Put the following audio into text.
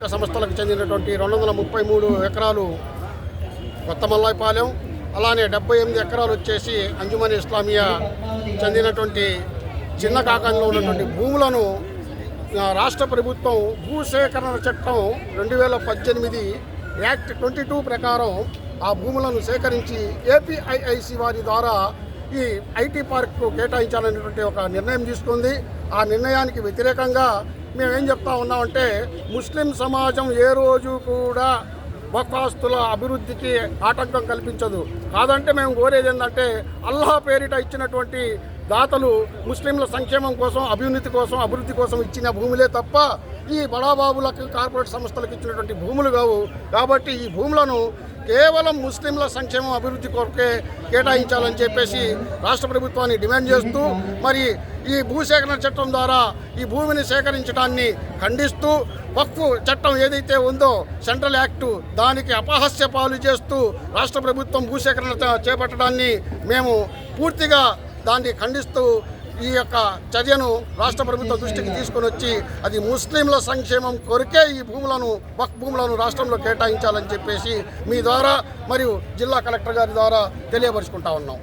సంస్థలకు చెందినటువంటి 233 ఎకరాలు కొత్త మల్లాయపాలెం, అలానే 78 ఎకరాలు వచ్చేసి అంజుమన్ ఇస్లామియా చెందినటువంటి చిన్న కాకంలో ఉన్నటువంటి భూములను రాష్ట్ర ప్రభుత్వం భూసేకరణ చట్టం 2018 యాక్ట్ 22 ప్రకారం ఆ భూములను సేకరించి ఏపీఐఐసి వారి ద్వారా ఈ ఐటీ పార్క్కు కేటాయించాలనేటువంటి ఒక నిర్ణయం తీసుకుంది. ఆ నిర్ణయానికి వ్యతిరేకంగా మేమేం చెప్తా ఉన్నామంటే, ముస్లిం సమాజం ఏ రోజు కూడా వక్ఫాస్తుల అభివృద్ధికి ఆటంకం కల్పించదు. కాదంటే మేము కోరేది ఏంటంటే, అల్లాహ్ పేరిట ఇచ్చినటువంటి దాతలు ముస్లింల సంక్షేమం కోసం, అభివృద్ధి కోసం ఇచ్చిన భూములే తప్ప ఈ బడాబాబులకు కార్పొరేట్ సంస్థలకు ఇచ్చినటువంటి భూములు కావు. కాబట్టి ఈ భూములను కేవలం ముస్లింల సంక్షేమం అభివృద్ధి కొరకే కేటాయించాలని చెప్పేసి రాష్ట్ర ప్రభుత్వాన్ని డిమాండ్ చేస్తూ, మరి ఈ భూసేకరణ చట్టం ద్వారా ఈ భూమిని సేకరించడాన్ని ఖండిస్తూ, వక్ఫ్ చట్టం ఏదైతే ఉందో సెంట్రల్ యాక్టు, దానికి అపహాస్య పాలు చేస్తూ రాష్ట్ర ప్రభుత్వం భూసేకరణ చేపట్టడాన్ని మేము పూర్తిగా దాన్ని ఖండిస్తూ ఈ యొక్క చర్యను రాష్ట్ర ప్రభుత్వ దృష్టికి తీసుకొని వచ్చి అది ముస్లింల సంక్షేమం కొరకే ఈ వక్ఫ్ భూములను రాష్ట్రంలో కేటాయించాలని చెప్పేసి మీ ద్వారా మరియు జిల్లా కలెక్టర్ గారి ద్వారా తెలియపరుచుకుంటా ఉన్నాం.